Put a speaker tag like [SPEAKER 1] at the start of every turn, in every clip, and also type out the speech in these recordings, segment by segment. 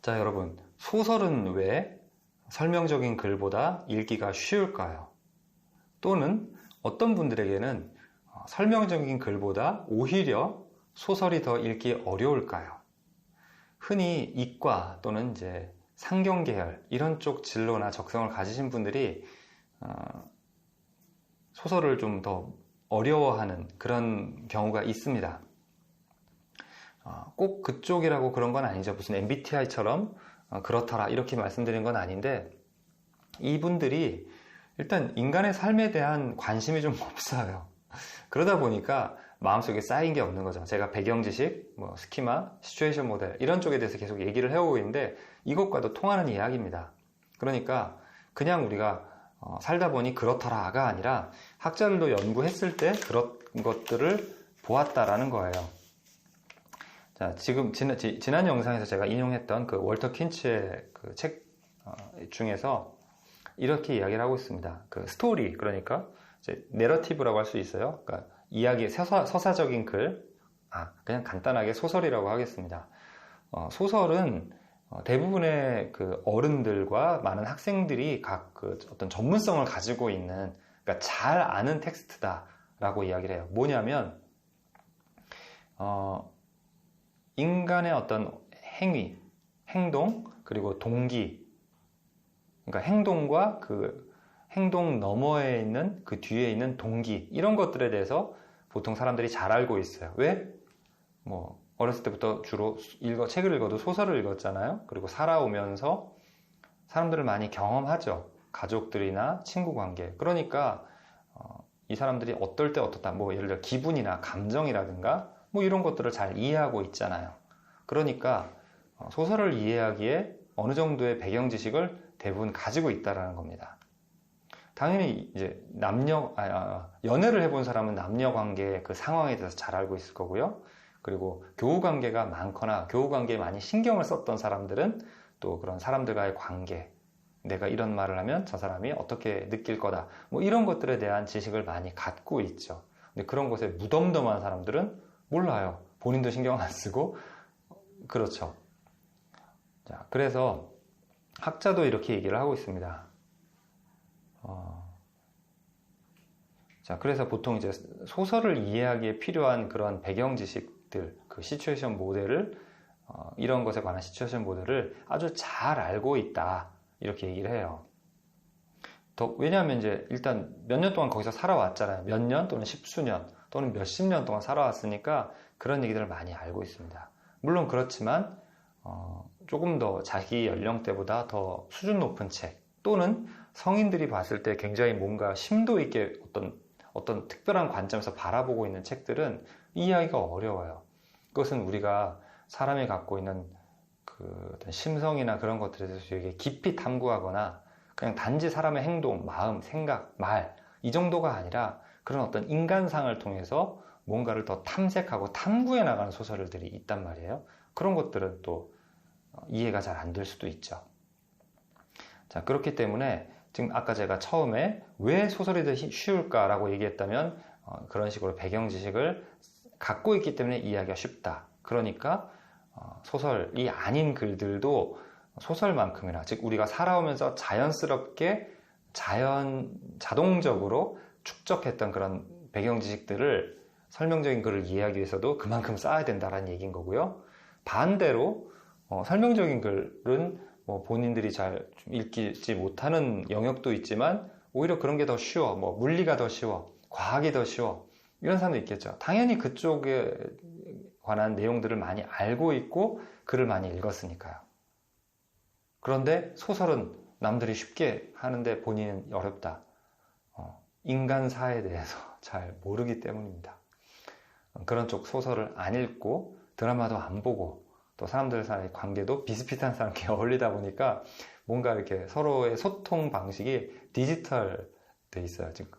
[SPEAKER 1] 자, 여러분, 소설은 왜 설명적인 글보다 읽기가 쉬울까요? 또는 어떤 분들에게는 설명적인 글보다 오히려 소설이 더 읽기 어려울까요? 흔히 이과 또는 이제 상경계열 이런 쪽 진로나 적성을 가지신 분들이 소설을 좀 더 어려워하는 그런 경우가 있습니다. 꼭 그쪽이라고 그런 건 아니죠. 무슨 MBTI처럼 그렇더라 이렇게 말씀드린 건 아닌데, 이분들이 일단 인간의 삶에 대한 관심이 좀 없어요. 그러다 보니까 마음속에 쌓인 게 없는 거죠. 제가 배경지식, 스키마, 시츄에이션 모델 이런 쪽에 대해서 계속 얘기를 해오고 있는데 이것과도 통하는 이야기입니다. 그러니까 그냥 우리가 살다 보니 그렇더라가 아니라 학자들도 연구했을 때 그런 것들을 보았다라는 거예요. 자, 지금 지난 영상에서 제가 인용했던 그 월터 킨츠의 그 책 중에서 이렇게 이야기를 하고 있습니다. 그 스토리, 그러니까 이제 내러티브라고 할 수 있어요. 그러니까 이야기, 서사적인 글, 그냥 간단하게 소설이라고 하겠습니다. 소설은 대부분의 그 어른들과 많은 학생들이 각 그 어떤 전문성을 가지고 있는, 그러니까 잘 아는 텍스트다라고 이야기를 해요. 뭐냐면 인간의 어떤 행위, 행동, 그리고 동기, 그러니까 행동과 그 행동 너머에 있는 그 뒤에 있는 동기, 이런 것들에 대해서 보통 사람들이 잘 알고 있어요. 왜? 어렸을 때부터 주로 책을 읽어도 소설을 읽었잖아요. 그리고 살아오면서 사람들을 많이 경험하죠. 가족들이나 친구 관계. 그러니까 이 사람들이 어떨 때 어떻다, 예를 들어 기분이나 감정이라든가 이런 것들을 잘 이해하고 있잖아요. 그러니까 소설을 이해하기에 어느 정도의 배경 지식을 대부분 가지고 있다라는 겁니다. 당연히 이제 연애를 해본 사람은 남녀 관계의 그 상황에 대해서 잘 알고 있을 거고요. 그리고 교우 관계가 많거나 교우 관계에 많이 신경을 썼던 사람들은 또 그런 사람들과의 관계, 내가 이런 말을 하면 저 사람이 어떻게 느낄 거다, 이런 것들에 대한 지식을 많이 갖고 있죠. 근데 그런 것에 무덤덤한 사람들은 몰라요. 본인도 신경 안 쓰고. 그렇죠. 자, 그래서 학자도 이렇게 얘기를 하고 있습니다. 자, 그래서 보통 이제 소설을 이해하기에 필요한 그런 배경 지식들, 그 시츄에이션 모델을, 이런 것에 관한 시츄에이션 모델을 아주 잘 알고 있다, 이렇게 얘기를 해요. 왜냐하면 이제 일단 몇 년 동안 거기서 살아왔잖아요. 몇 년 또는 십수년 또는 몇십 년 동안 살아왔으니까 그런 얘기들을 많이 알고 있습니다. 물론 그렇지만 조금 더 자기 연령대보다 더 수준 높은 책, 또는 성인들이 봤을 때 굉장히 뭔가 심도 있게 어떤 특별한 관점에서 바라보고 있는 책들은 이해하기가 어려워요. 그것은 우리가 사람이 갖고 있는 그 어떤 심성이나 그런 것들에 대해서 되게 깊이 탐구하거나 그냥 단지 사람의 행동, 마음, 생각, 말, 이 정도가 아니라 그런 어떤 인간상을 통해서 뭔가를 더 탐색하고 탐구해 나가는 소설들이 있단 말이에요. 그런 것들은 또 이해가 잘 안 될 수도 있죠. 자, 그렇기 때문에 지금 아까 제가 처음에 왜 소설이 더 쉬울까라고 얘기했다면 그런 식으로 배경 지식을 갖고 있기 때문에 이해하기가 쉽다. 그러니까 소설이 아닌 글들도 소설만큼이나, 즉 우리가 살아오면서 자연스럽게 자동적으로 축적했던 그런 배경 지식들을 설명적인 글을 이해하기 위해서도 그만큼 쌓아야 된다는 얘기인 거고요. 반대로 설명적인 글은 본인들이 잘 좀 읽지 못하는 영역도 있지만 오히려 그런 게 더 쉬워, 물리가 더 쉬워, 과학이 더 쉬워, 이런 사람도 있겠죠. 당연히 그쪽에 관한 내용들을 많이 알고 있고 글을 많이 읽었으니까요. 그런데 소설은 남들이 쉽게 하는데 본인은 어렵다. 인간사에 대해서 잘 모르기 때문입니다. 그런 쪽 소설을 안 읽고 드라마도 안 보고 또 사람들 사이의 관계도 비슷비슷한 사람끼리 어울리다 보니까 뭔가 이렇게 서로의 소통 방식이 디지털 돼 있어요. 지금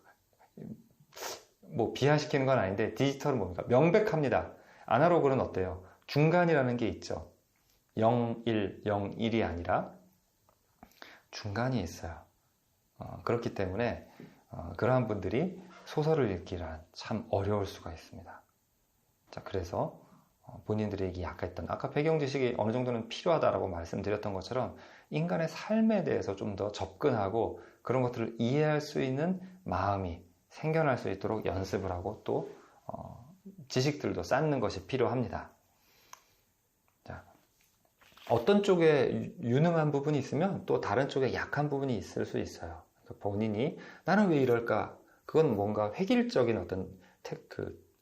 [SPEAKER 1] 비하시키는 건 아닌데 디지털은 뭡니까? 명백합니다. 아날로그는 어때요? 중간이라는 게 있죠. 0, 1, 0, 1이 아니라 중간이 있어요. 그렇기 때문에 그러한 분들이 소설을 읽기란 참 어려울 수가 있습니다. 자, 그래서 본인들에게 약했던, 아까 배경 지식이 어느 정도는 필요하다라고 말씀드렸던 것처럼 인간의 삶에 대해서 좀 더 접근하고 그런 것들을 이해할 수 있는 마음이 생겨날 수 있도록 연습을 하고 또 지식들도 쌓는 것이 필요합니다. 자, 어떤 쪽에 유능한 부분이 있으면 또 다른 쪽에 약한 부분이 있을 수 있어요. 본인이 나는 왜 이럴까? 그건 뭔가 획일적인 어떤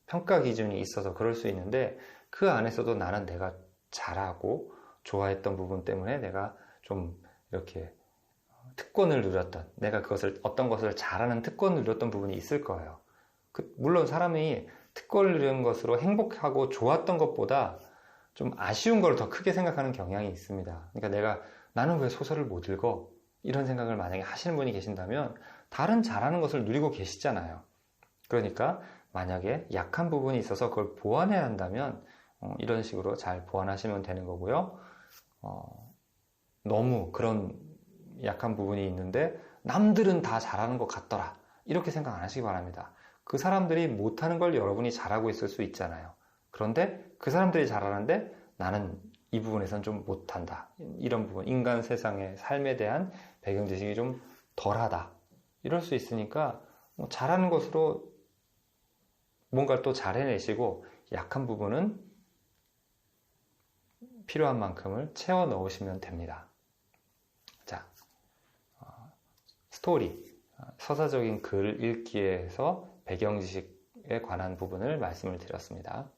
[SPEAKER 1] 평가 기준이 있어서 그럴 수 있는데 그 안에서도 나는 내가 잘하고 좋아했던 부분 때문에 내가 좀 이렇게 특권을 누렸던, 내가 어떤 것을 잘하는 특권을 누렸던 부분이 있을 거예요. 물론 사람이 특권을 누린 것으로 행복하고 좋았던 것보다 좀 아쉬운 걸 더 크게 생각하는 경향이 있습니다. 그러니까 나는 왜 소설을 못 읽어? 이런 생각을 만약에 하시는 분이 계신다면 다른 잘하는 것을 누리고 계시잖아요. 그러니까 만약에 약한 부분이 있어서 그걸 보완해야 한다면 이런 식으로 잘 보완하시면 되는 거고요. 너무 그런 약한 부분이 있는데 남들은 다 잘하는 것 같더라, 이렇게 생각 안 하시기 바랍니다. 그 사람들이 못하는 걸 여러분이 잘하고 있을 수 있잖아요. 그런데 그 사람들이 잘하는데 나는 이 부분에선 좀 못한다, 이런 부분, 인간 세상의 삶에 대한 배경 지식이 좀 덜하다, 이럴 수 있으니까 잘하는 것으로 뭔가를 또 잘 해내시고 약한 부분은 필요한 만큼을 채워 넣으시면 됩니다. 자, 스토리, 서사적인 글 읽기에서 배경 지식에 관한 부분을 말씀을 드렸습니다.